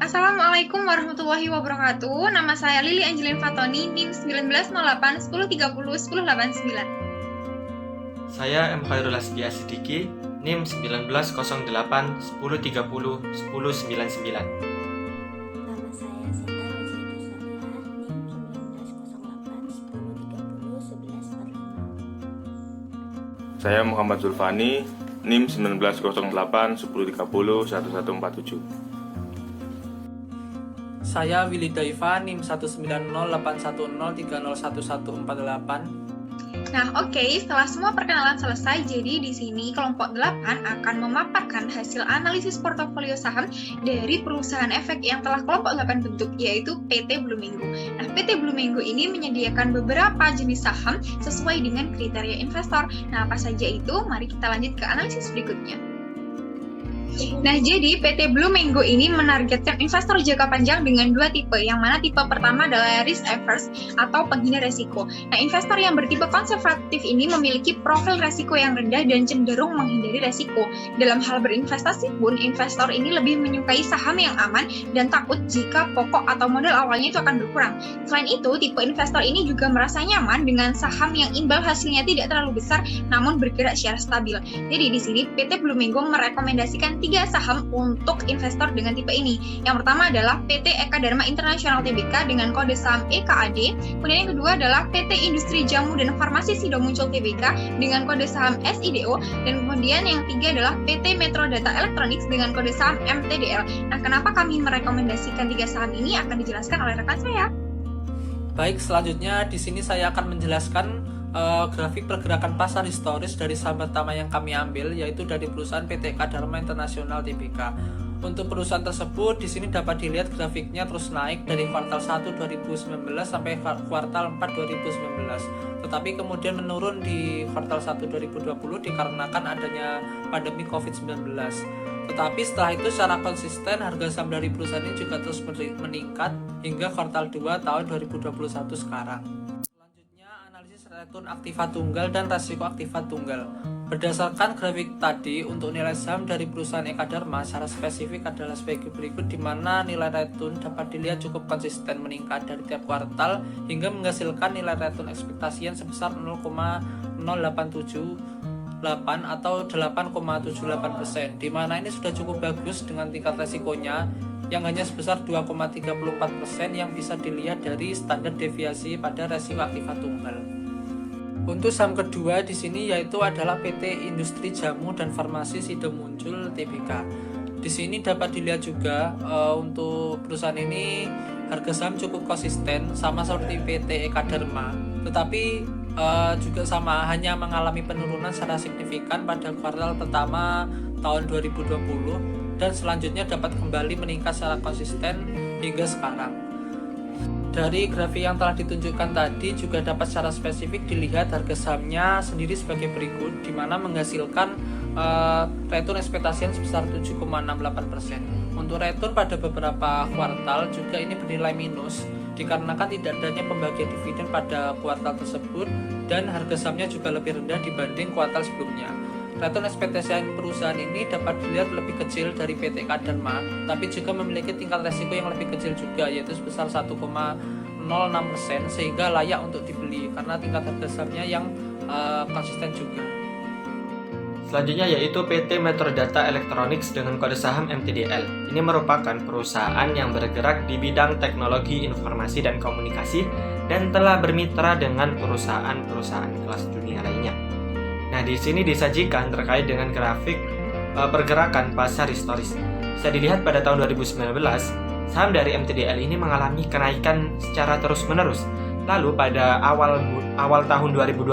Assalamualaikum warahmatullahi wabarakatuh. Nama saya Lili Angelin Fatoni, NIM 1908 1030 1089. Saya M. Khairul Hasbi Asidiki, NIM 1908 1030 1099. Nama saya Sinta Roziatus Salihah, NIM 1908 1030 1145. Saya Muhammad Zulfani, NIM 1908 1030 1147. Saya Willy Daiva, NIM 190810301148. Nah, oke, setelah semua perkenalan selesai, jadi di sini kelompok 8 akan memaparkan hasil analisis portofolio saham dari perusahaan efek yang telah kelompok 8 bentuk, yaitu PT Blue Mango. Nah, PT Blue Mango ini menyediakan beberapa jenis saham sesuai dengan kriteria investor. Nah, apa saja itu? Mari kita lanjut ke analisis berikutnya. Nah, jadi PT Blue Mango ini menargetkan investor jangka panjang dengan dua tipe, yang mana tipe pertama adalah risk averse atau penghindar resiko. Nah, investor yang bertipe konservatif ini memiliki profil resiko yang rendah dan cenderung menghindari resiko. Dalam hal berinvestasi pun, investor ini lebih menyukai saham yang aman dan takut jika pokok atau modal awalnya itu akan berkurang. Selain itu, tipe investor ini juga merasa nyaman dengan saham yang imbal hasilnya tidak terlalu besar namun bergerak secara stabil. Jadi di sini PT Blue Mango merekomendasikan 3 saham untuk investor dengan tipe ini. Yang pertama adalah PT Eka Dharma International Tbk dengan kode saham EKAD. Kemudian yang kedua adalah PT Industri Jamu dan Farmasi Sido Muncul Tbk dengan kode saham SIDO. Dan kemudian yang ketiga adalah PT Metro Data Electronics dengan kode saham MTDL. Nah, kenapa kami merekomendasikan 3 saham ini akan dijelaskan oleh rekan saya. Baik, selanjutnya di sini saya akan menjelaskan grafik pergerakan pasar historis dari saham pertama yang kami ambil, yaitu dari perusahaan PT Eka Dharma International Tbk. Untuk perusahaan tersebut di sini dapat dilihat grafiknya terus naik dari kuartal 1 2019 sampai kuartal 4 2019. Tetapi kemudian menurun di kuartal 1 2020 dikarenakan adanya pandemi COVID-19. Tetapi setelah itu secara konsisten harga saham dari perusahaan ini juga terus meningkat hingga kuartal 2 tahun 2021 sekarang. Return aktiva tunggal dan resiko aktiva tunggal. Berdasarkan grafik tadi, untuk nilai saham dari perusahaan Eka Dharma secara spesifik adalah sebagai berikut, di mana nilai return dapat dilihat cukup konsisten meningkat dari tiap kuartal hingga menghasilkan nilai return ekspektasi yang sebesar 0,0878 atau 8,78%, di mana ini sudah cukup bagus dengan tingkat resikonya yang hanya sebesar 2,34% yang bisa dilihat dari standar deviasi pada resiko aktiva tunggal. Untuk saham kedua di sini yaitu adalah PT Industri Jamu dan Farmasi Sido Muncul Tbk. Di sini dapat dilihat juga untuk perusahaan ini harga saham cukup konsisten sama seperti PT Eka Dharma, tetapi juga sama hanya mengalami penurunan secara signifikan pada kuartal pertama tahun 2020 dan selanjutnya dapat kembali meningkat secara konsisten hingga sekarang. Dari grafik yang telah ditunjukkan tadi juga dapat secara spesifik dilihat harga sahamnya sendiri sebagai berikut, di mana menghasilkan return ekspektasi sebesar 7,68%. Untuk return pada beberapa kuartal juga ini bernilai minus dikarenakan tidak adanya pembagian dividen pada kuartal tersebut dan harga sahamnya juga lebih rendah dibanding kuartal sebelumnya. Return ekspektasi perusahaan ini dapat dilihat lebih kecil dari PT Eka Dharma, tapi juga memiliki tingkat resiko yang lebih kecil juga, yaitu sebesar 1,06%, sehingga layak untuk dibeli karena tingkat harga sahamnya yang konsisten juga. Selanjutnya yaitu PT Metro Data Electronics dengan kode saham MTDL. Ini merupakan perusahaan yang bergerak di bidang teknologi informasi dan komunikasi dan telah bermitra dengan perusahaan-perusahaan kelas dunia lainnya. Nah, di sini disajikan terkait dengan grafik pergerakan pasar historis. Bisa dilihat pada tahun 2019, saham dari MTDL ini mengalami kenaikan secara terus-menerus. Lalu pada awal tahun 2020,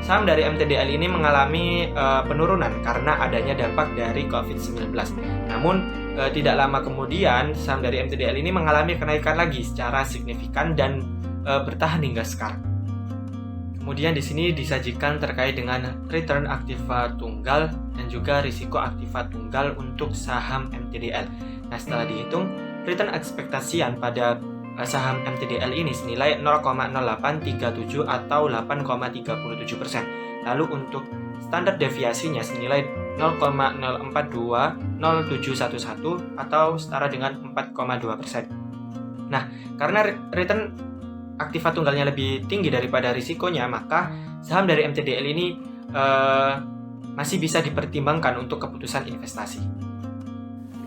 saham dari MTDL ini mengalami penurunan karena adanya dampak dari COVID-19. Namun, tidak lama kemudian, saham dari MTDL ini mengalami kenaikan lagi secara signifikan dan bertahan hingga sekarang. Kemudian di sini disajikan terkait dengan return aktiva tunggal dan juga risiko aktiva tunggal untuk saham MTDL. Nah, setelah dihitung, return ekspektasian pada saham MTDL ini senilai 0,0837 atau 8,37%. Lalu untuk standar deviasinya senilai 0,042071 atau setara dengan 4,2%. Nah, karena return aktiva tunggalnya lebih tinggi daripada risikonya, maka saham dari MTDL ini masih bisa dipertimbangkan untuk keputusan investasi.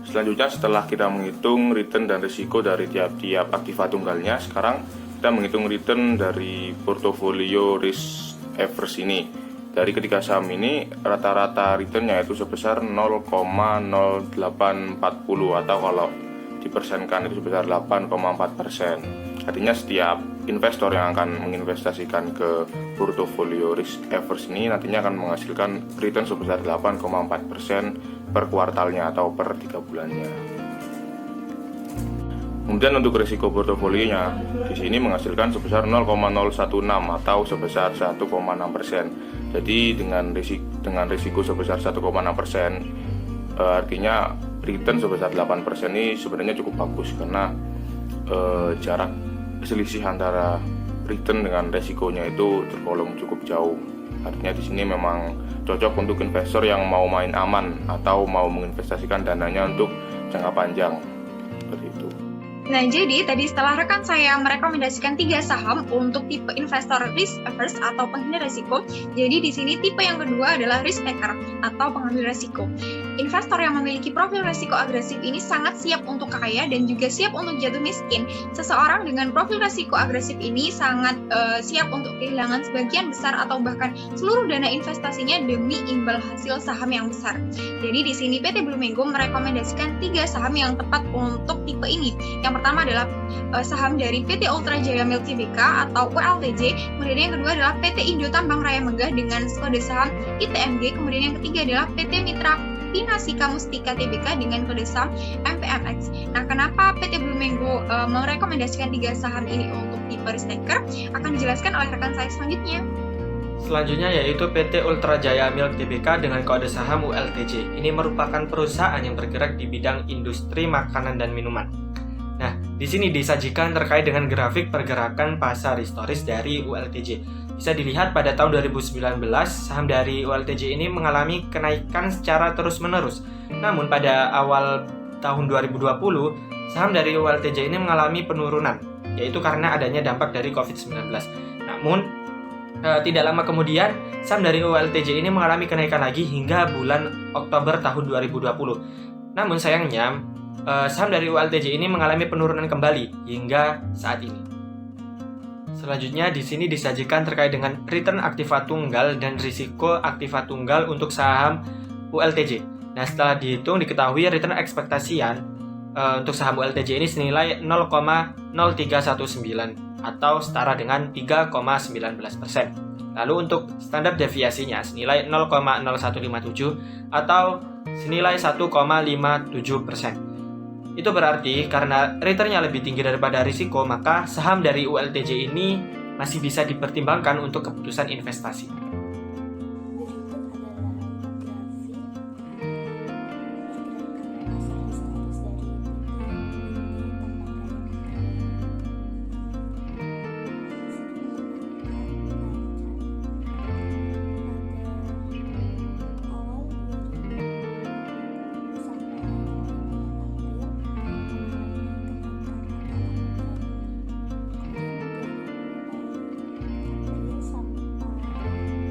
Selanjutnya, setelah kita menghitung return dan risiko dari tiap-tiap aktiva tunggalnya, sekarang kita menghitung return dari portofolio risk average ini. Dari ketiga saham ini, rata-rata returnnya itu sebesar 0,0840 atau kalau dipersenkan itu sebesar 8,4%. Artinya setiap investor yang akan menginvestasikan ke portofolio risk average ini nantinya akan menghasilkan return sebesar 8,4% per kuartalnya atau per 3 bulannya. Kemudian untuk risiko portofolionya di sini menghasilkan sebesar 0,016 atau sebesar 1,6%. Jadi dengan risiko sebesar 1,6%, artinya return sebesar 8% ini sebenarnya cukup bagus karena jarak selisih antara return dengan resikonya itu tergolong cukup jauh. Artinya di sini memang cocok untuk investor yang mau main aman atau mau menginvestasikan dananya untuk jangka panjang. Seperti itu. Nah, jadi tadi setelah rekan saya merekomendasikan 3 saham untuk tipe investor risk averse atau penghindar risiko. Jadi di sini tipe yang kedua adalah risk taker atau pengambil risiko. Investor yang memiliki profil risiko agresif ini sangat siap untuk kaya dan juga siap untuk jatuh miskin. Seseorang dengan profil risiko agresif ini sangat siap untuk kehilangan sebagian besar atau bahkan seluruh dana investasinya demi imbal hasil saham yang besar. Jadi di sini PT Blue Mango merekomendasikan 3 saham yang tepat untuk tipe ini. Yang pertama adalah saham dari PT Ultra Jaya Milik Tbk atau ULTJ, kemudian yang kedua adalah PT Indo Tambang Raya Megah dengan kode saham ITMG, kemudian yang ketiga adalah PT Mitra Pinasika Mustika Tbk dengan kode saham MPMX. Nah, kenapa PT Blue Mango merekomendasikan 3 saham ini untuk tipe risk taker akan dijelaskan oleh rekan saya selanjutnya. Selanjutnya yaitu PT Ultra Jaya Milik Tbk dengan kode saham ULTJ. Ini merupakan perusahaan yang bergerak di bidang industri makanan dan minuman. Nah, di sini disajikan terkait dengan grafik pergerakan pasar historis dari ULTJ. Bisa dilihat pada tahun 2019, saham dari ULTJ ini mengalami kenaikan secara terus-menerus. Namun pada awal tahun 2020, saham dari ULTJ ini mengalami penurunan, yaitu karena adanya dampak dari COVID-19. Namun, tidak lama kemudian, saham dari ULTJ ini mengalami kenaikan lagi hingga bulan Oktober tahun 2020. Namun sayangnya, saham dari ULTJ ini mengalami penurunan kembali hingga saat ini. Selanjutnya di sini disajikan terkait dengan return aktiva tunggal dan risiko aktiva tunggal untuk saham ULTJ. Nah, setelah dihitung diketahui return ekspektasian untuk saham ULTJ ini senilai 0,0319 atau setara dengan 3,19%. Lalu untuk standar deviasinya senilai 0,0157 atau senilai 1,57%. Itu berarti karena returnnya lebih tinggi daripada risiko, maka saham dari ULTJ ini masih bisa dipertimbangkan untuk keputusan investasi. Berikut adalah grafik pergerakan pasar historis dari PT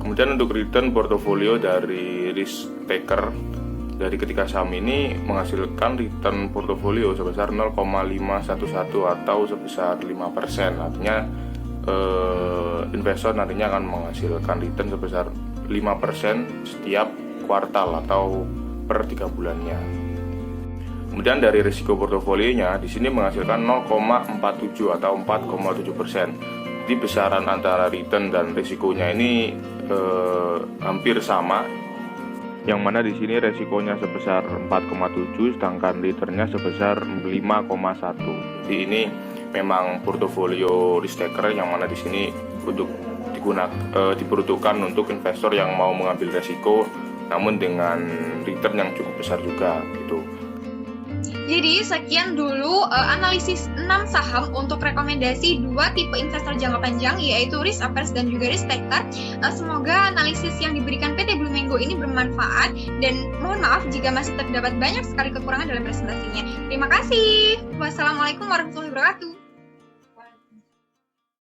Kemudian untuk return portofolio dari risk taker dari ketiga saham ini menghasilkan return portofolio sebesar 0,511 atau sebesar 5%. Artinya investor nantinya akan menghasilkan return sebesar 5% setiap kuartal atau per 3 bulannya. Kemudian dari risiko portofolionya di sini menghasilkan 0,47 atau 4,7%. Jadi besaran antara return dan risikonya ini hampir sama. Yang mana di sini resikonya sebesar 4,7 sedangkan returnnya sebesar 5,1. Jadi ini memang portofolio risk taker yang mana di sini untuk diperuntukkan untuk investor yang mau mengambil resiko namun dengan return yang cukup besar juga gitu. Jadi sekian dulu analisis 6 saham untuk rekomendasi 2 tipe investor jangka panjang, yaitu risk averse dan juga risk taker. Semoga analisis yang diberikan PT Blue Mango ini bermanfaat, dan mohon maaf jika masih terdapat banyak sekali kekurangan dalam presentasinya. Terima kasih. Wassalamualaikum warahmatullahi wabarakatuh.